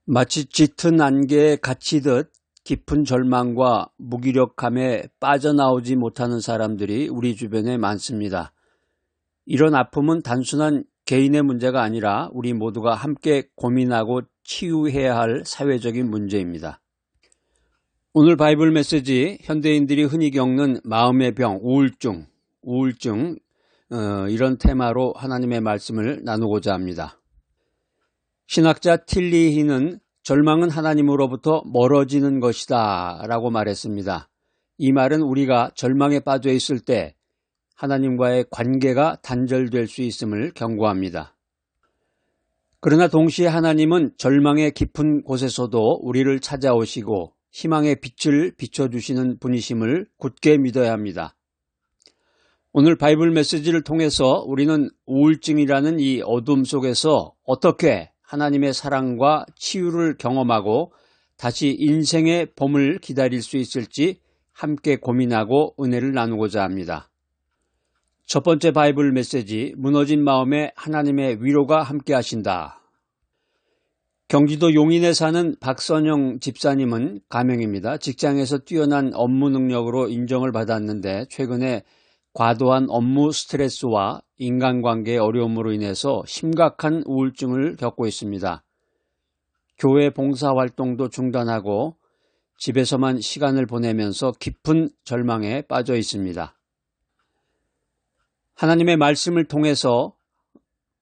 마치 짙은 안개에 갇히듯 깊은 절망과 무기력함에 빠져나오지 못하는 사람들이 우리 주변에 많습니다. 이런 아픔은 단순한 개인의 문제가 아니라 우리 모두가 함께 고민하고 치유해야 할 사회적인 문제입니다. 오늘 바이블 메시지, 현대인들이 흔히 겪는 마음의 병, 우울증, 이런 테마로 하나님의 말씀을 나누고자 합니다. 신학자 틸리히는 절망은 하나님으로부터 멀어지는 것이다 라고 말했습니다. 이 말은 우리가 절망에 빠져 있을 때 하나님과의 관계가 단절될 수 있음을 경고합니다. 그러나 동시에 하나님은 절망의 깊은 곳에서도 우리를 찾아오시고 희망의 빛을 비춰주시는 분이심을 굳게 믿어야 합니다. 오늘 바이블 메시지를 통해서 우리는 우울증이라는 이 어둠 속에서 어떻게 하나님의 사랑과 치유를 경험하고 다시 인생의 봄을 기다릴 수 있을지 함께 고민하고 은혜를 나누고자 합니다. 첫 번째 바이블 메시지, 무너진 마음에 하나님의 위로가 함께 하신다. 경기도 용인에 사는 박선영 집사님은 가명입니다. 직장에서 뛰어난 업무 능력으로 인정을 받았는데 최근에 과도한 업무 스트레스와 인간관계의 어려움으로 인해서 심각한 우울증을 겪고 있습니다. 교회 봉사활동도 중단하고 집에서만 시간을 보내면서 깊은 절망에 빠져 있습니다. 하나님의 말씀을 통해서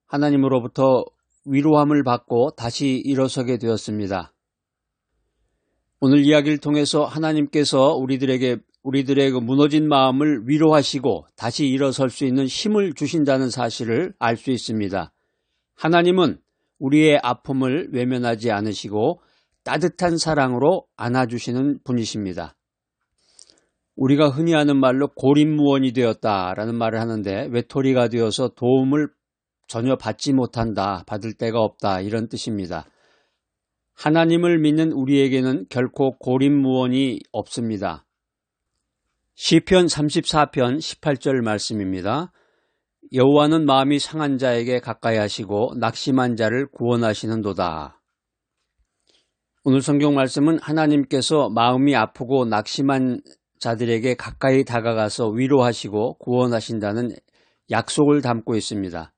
하나님으로부터 위로함을 받고 다시 일어서게 되었습니다. 오늘 이야기를 통해서 하나님께서 우리들의 그 무너진 마음을 위로하시고 다시 일어설 수 있는 힘을 주신다는 사실을 알 수 있습니다. 하나님은 우리의 아픔을 외면하지 않으시고 따뜻한 사랑으로 안아주시는 분이십니다. 우리가 흔히 하는 말로 고립무원이 되었다라는 말을 하는데 외톨이가 되어서 도움을 전혀 받지 못한다, 받을 데가 없다 이런 뜻입니다. 하나님을 믿는 우리에게는 결코 고립무원이 없습니다. 시편 34편 18절 말씀입니다. 여호와는 마음이 상한 자에게 가까이 하시고 낙심한 자를 구원하시는도다. 오늘 성경 말씀은 하나님께서 마음이 아프고 낙심한 자들에게 가까이 다가가서 위로하시고 구원하신다는 약속을 담고 있습니다.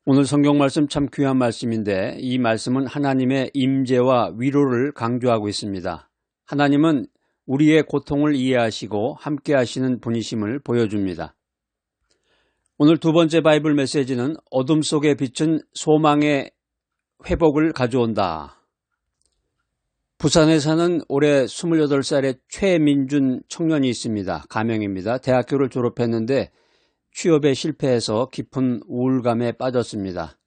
오늘 성경 말씀 참 귀한 말씀인데 이 말씀은 하나님의 임재와 위로를 강조하고 있습니다. 하나님은 우리의 고통을 이해하시고 함께 하시는 분이심을 보여줍니다. 오늘 두 번째 바이블 메시지는 어둠 속에 비춘 소망의 회복을 가져온다. 부산에 사는 올해 28살의 최민준 청년이 있습니다. 가명입니다. 대학교를 졸업했는데 취업에 실패해서 깊은 우울감에 빠졌습니다.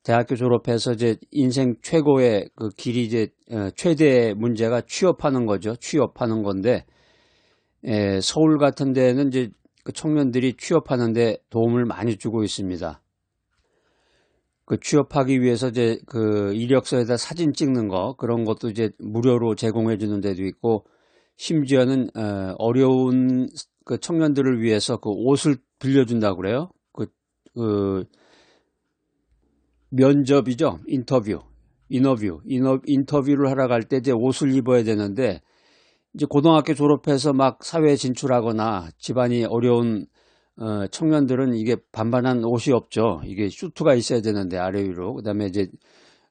대학교 졸업해서 이제 인생 최고의 그 길이 최대의 문제가 취업하는 거죠. 취업하는 건데, 서울 같은 데는 이제 그 청년들이 취업하는데 도움을 많이 주고 있습니다. 그 취업하기 위해서 이제 그 이력서에다 사진 찍는 거, 그런 것도 이제 무료로 제공해 주는 데도 있고, 심지어는, 어려운 그 청년들을 위해서 그 옷을 빌려준다고 그래요. 면접이죠. 인터뷰를 하러 갈 때 이제 옷을 입어야 되는데, 이제 고등학교 졸업해서 막 사회에 진출하거나 집안이 어려운 청년들은 이게 반반한 옷이 없죠. 이게 슈트가 있어야 되는데 아래 위로, 그다음에 이제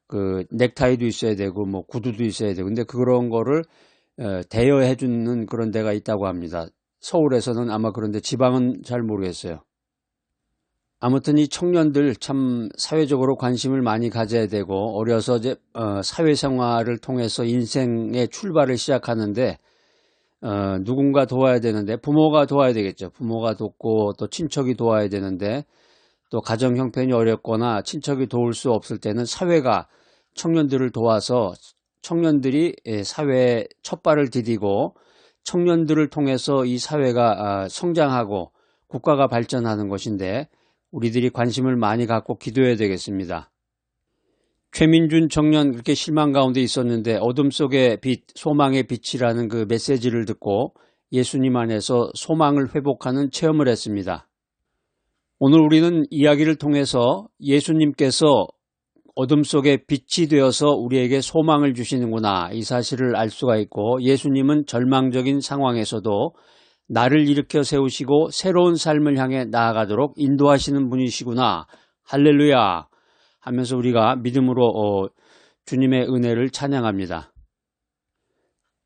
그 넥타이도 있어야 되고 뭐 구두도 있어야 되고, 근데 그런 거를 대여해 주는 그런 데가 있다고 합니다. 서울에서는 아마 그런데 지방은 잘 모르겠어요. 아무튼 이 청년들 참 사회적으로 관심을 많이 가져야 되고, 어려서 이제 사회생활을 통해서 인생의 출발을 시작하는데 누군가 도와야 되는데, 부모가 도와야 되겠죠. 부모가 돕고 또 친척이 도와야 되는데, 또 가정 형편이 어렵거나 친척이 도울 수 없을 때는 사회가 청년들을 도와서 청년들이 사회에 첫발을 디디고 청년들을 통해서 이 사회가 성장하고 국가가 발전하는 것인데, 우리들이 관심을 많이 갖고 기도해야 되겠습니다. 최민준 청년 그렇게 실망 가운데 있었는데 어둠 속의 빛, 소망의 빛이라는 그 메시지를 듣고 예수님 안에서 소망을 회복하는 체험을 했습니다. 오늘 우리는 이야기를 통해서 예수님께서 어둠 속에 빛이 되어서 우리에게 소망을 주시는구나, 이 사실을 알 수가 있고, 예수님은 절망적인 상황에서도 나를 일으켜 세우시고 새로운 삶을 향해 나아가도록 인도하시는 분이시구나, 할렐루야 하면서 우리가 믿음으로 주님의 은혜를 찬양합니다.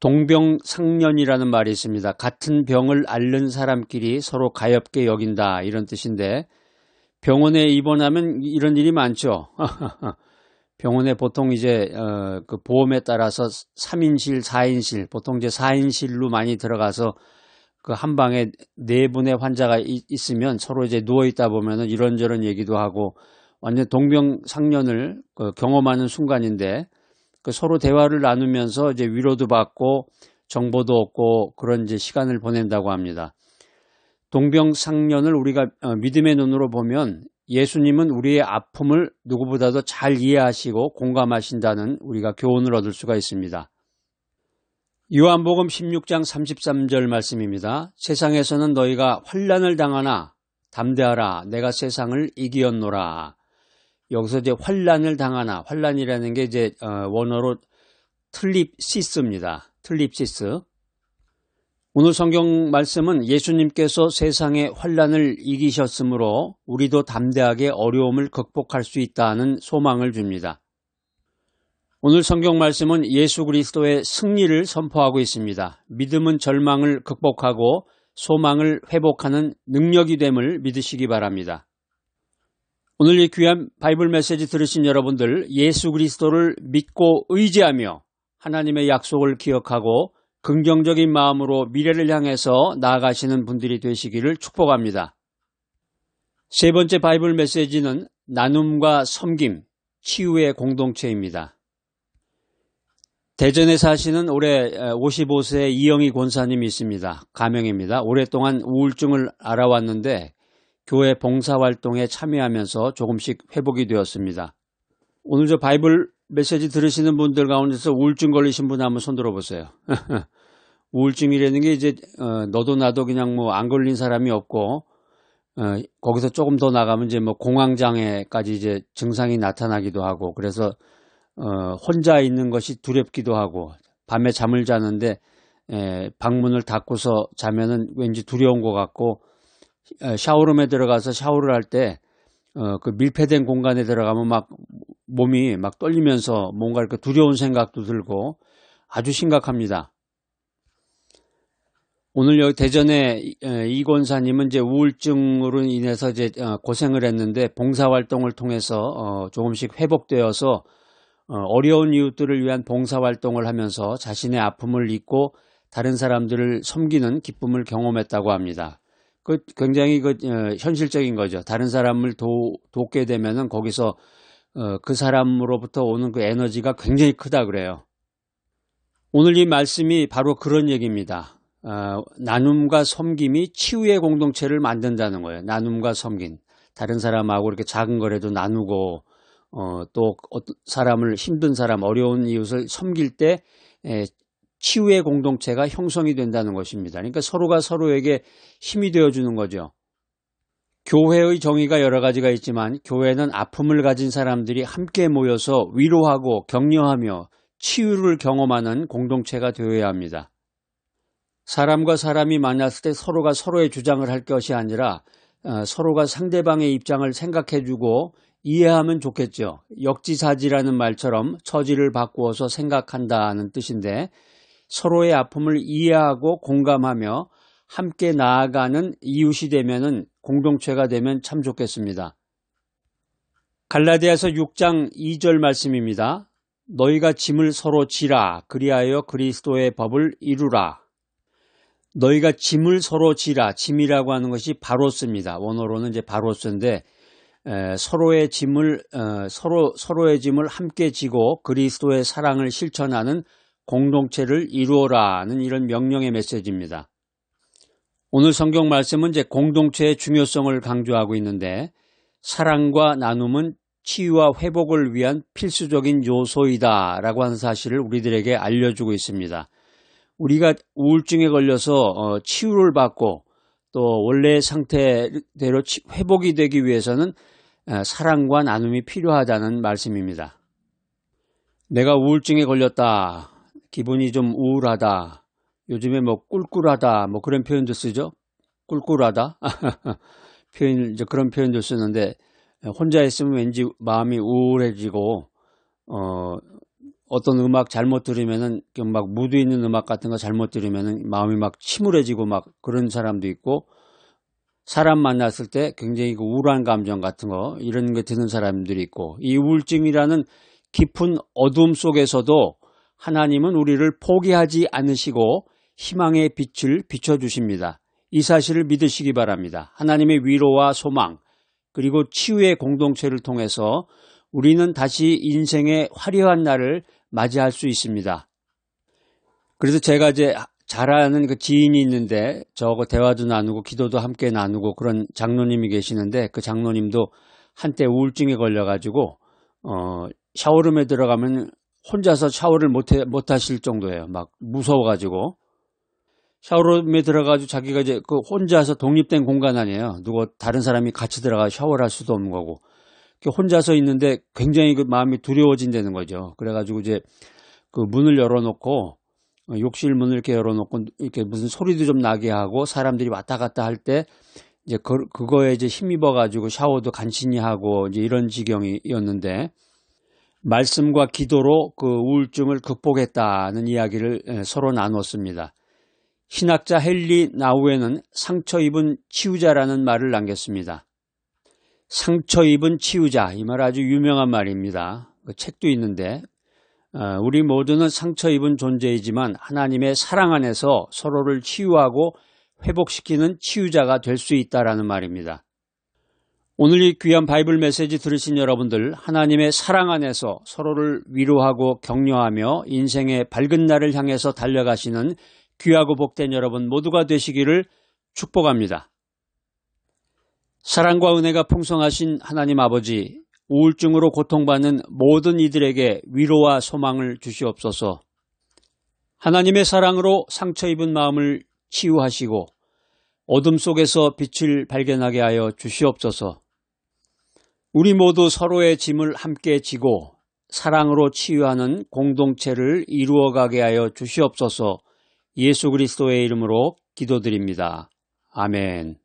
동병상련이라는 말이 있습니다. 같은 병을 앓는 사람끼리 서로 가엾게 여긴다, 이런 뜻인데, 병원에 입원하면 이런 일이 많죠. 병원에 보통 이제 그 보험에 따라서 3인실, 4인실, 보통 이제 4인실로 많이 들어가서 그 한 방에 4분의 환자가 있으면 서로 이제 누워 있다 보면은 이런저런 얘기도 하고 완전 동병상련을 경험하는 순간인데, 그 서로 대화를 나누면서 이제 위로도 받고 정보도 얻고 그런 이제 시간을 보낸다고 합니다. 동병상련을 우리가 믿음의 눈으로 보면 예수님은 우리의 아픔을 누구보다도 잘 이해하시고 공감하신다는 우리가 교훈을 얻을 수가 있습니다. 요한복음 16장 33절 말씀입니다. 세상에서는 너희가 환난을 당하나 담대하라, 내가 세상을 이기었노라. 여기서 이제 환난을 당하나, 환난이라는 게 이제 원어로 틀립시스입니다. 틀립시스. 오늘 성경 말씀은 예수님께서 세상의 환난을 이기셨으므로 우리도 담대하게 어려움을 극복할 수 있다는 소망을 줍니다. 오늘 성경 말씀은 예수 그리스도의 승리를 선포하고 있습니다. 믿음은 절망을 극복하고 소망을 회복하는 능력이 됨을 믿으시기 바랍니다. 오늘 이 귀한 바이블 메시지 들으신 여러분들, 예수 그리스도를 믿고 의지하며 하나님의 약속을 기억하고 긍정적인 마음으로 미래를 향해서 나아가시는 분들이 되시기를 축복합니다. 세 번째 바이블 메시지는 나눔과 섬김, 치유의 공동체입니다. 대전에 사시는 올해 55세 이영희 권사님이 있습니다. 가명입니다. 오랫동안 우울증을 알아왔는데 교회 봉사활동에 참여하면서 조금씩 회복이 되었습니다. 오늘 저 바이블 메시지 들으시는 분들 가운데서 우울증 걸리신 분 한번 손 들어보세요. 우울증이라는 게 이제 너도 나도 그냥 뭐 안 걸린 사람이 없고, 거기서 조금 더 나가면 이제 뭐 공황장애까지 이제 증상이 나타나기도 하고, 그래서 혼자 있는 것이 두렵기도 하고, 밤에 잠을 자는데 방문을 닫고서 자면은 왠지 두려운 것 같고, 샤워룸에 들어가서 샤워를 할 때 그 밀폐된 공간에 들어가면 막 몸이 막 떨리면서 뭔가 이렇게 두려운 생각도 들고 아주 심각합니다. 오늘 여기 대전에 이 권사님은 이제 우울증으로 인해서 이제 고생을 했는데 봉사활동을 통해서 조금씩 회복되어서 어려운 이웃들을 위한 봉사활동을 하면서 자신의 아픔을 잊고 다른 사람들을 섬기는 기쁨을 경험했다고 합니다. 그 굉장히 현실적인 거죠. 다른 사람을 돕게 되면은 거기서 그 사람으로부터 오는 그 에너지가 굉장히 크다 그래요. 오늘 이 말씀이 바로 그런 얘기입니다. 나눔과 섬김이 치유의 공동체를 만든다는 거예요. 나눔과 섬김. 다른 사람하고 이렇게 작은 거라도 나누고 또 사람을, 힘든 사람, 어려운 이웃을 섬길 때 치유의 공동체가 형성이 된다는 것입니다. 그러니까 서로가 서로에게 힘이 되어주는 거죠. 교회의 정의가 여러 가지가 있지만 교회는 아픔을 가진 사람들이 함께 모여서 위로하고 격려하며 치유를 경험하는 공동체가 되어야 합니다. 사람과 사람이 만났을 때 서로가 서로의 주장을 할 것이 아니라 서로가 상대방의 입장을 생각해주고 이해하면 좋겠죠. 역지사지라는 말처럼 처지를 바꾸어서 생각한다는 뜻인데, 서로의 아픔을 이해하고 공감하며 함께 나아가는 이웃이 되면은, 공동체가 되면 참 좋겠습니다. 갈라디아서 6장 2절 말씀입니다. 너희가 짐을 서로 지라, 그리하여 그리스도의 법을 이루라. 너희가 짐을 서로 지라. 짐이라고 하는 것이 바로스입니다. 원어로는 이제 바로스인데, 서로의 짐을 서로의 짐을 함께 지고 그리스도의 사랑을 실천하는 공동체를 이루어라는 이런 명령의 메시지입니다. 오늘 성경 말씀은 이제 공동체의 중요성을 강조하고 있는데, 사랑과 나눔은 치유와 회복을 위한 필수적인 요소이다라고 하는 사실을 우리들에게 알려주고 있습니다. 우리가 우울증에 걸려서 치유를 받고 또 원래의 상태대로 회복이 되기 위해서는 사랑과 나눔이 필요하다는 말씀입니다. 내가 우울증에 걸렸다. 기분이 좀 우울하다. 요즘에 뭐 꿀꿀하다. 뭐 그런 표현도 쓰죠. 꿀꿀하다. 그런 표현도 쓰는데 혼자 있으면 왠지 마음이 우울해지고 어떤 음악 잘못 들으면은 막 무드 있는 음악 같은 거 잘못 들으면은 마음이 막 침울해지고 막 그런 사람도 있고 사람 만났을 때 굉장히 그 우울한 감정 같은 거 이런 게 드는 사람들이 있고 이 우울증이라는 깊은 어둠 속에서도 하나님은 우리를 포기하지 않으시고 희망의 빛을 비춰주십니다. 이 사실을 믿으시기 바랍니다. 하나님의 위로와 소망 그리고 치유의 공동체를 통해서 우리는 다시 인생의 화려한 날을 맞이할 수 있습니다. 그래서 제가 이제 잘 아는 그 지인이 있는데 저하고 대화도 나누고 기도도 함께 나누고 그런 장로님이 계시는데 그 장로님도 한때 우울증에 걸려가지고 샤워룸에 들어가면 혼자서 샤워를 못 하실 정도예요. 막 무서워가지고 샤워룸에 들어가지고 자기가 이제 그 혼자서 독립된 공간 아니에요. 누구 다른 사람이 같이 들어가 샤워를 할 수도 없는 거고 혼자서 있는데 굉장히 그 마음이 두려워진다는 거죠. 그래가지고 이제 그 문을 열어놓고 욕실 문을 이렇게 열어놓고 이렇게 무슨 소리도 좀 나게 하고 사람들이 왔다 갔다 할 때 이제 그거에 이제 힘입어 가지고 샤워도 간신히 하고 이제 이런 지경이었는데 말씀과 기도로 그 우울증을 극복했다는 이야기를 서로 나눴습니다. 신학자 헨리 나우에는 상처 입은 치유자라는 말을 남겼습니다. 상처 입은 치유자, 이 말 아주 유명한 말입니다. 그 책도 있는데 우리 모두는 상처 입은 존재이지만 하나님의 사랑 안에서 서로를 치유하고 회복시키는 치유자가 될 수 있다라는 말입니다. 오늘 이 귀한 바이블 메시지 들으신 여러분들 하나님의 사랑 안에서 서로를 위로하고 격려하며 인생의 밝은 날을 향해서 달려가시는 귀하고 복된 여러분 모두가 되시기를 축복합니다. 사랑과 은혜가 풍성하신 하나님 아버지, 우울증으로 고통받는 모든 이들에게 위로와 소망을 주시옵소서. 하나님의 사랑으로 상처 입은 마음을 치유하시고 어둠 속에서 빛을 발견하게 하여 주시옵소서. 우리 모두 서로의 짐을 함께 지고 사랑으로 치유하는 공동체를 이루어가게 하여 주시옵소서. 예수 그리스도의 이름으로 기도드립니다. 아멘.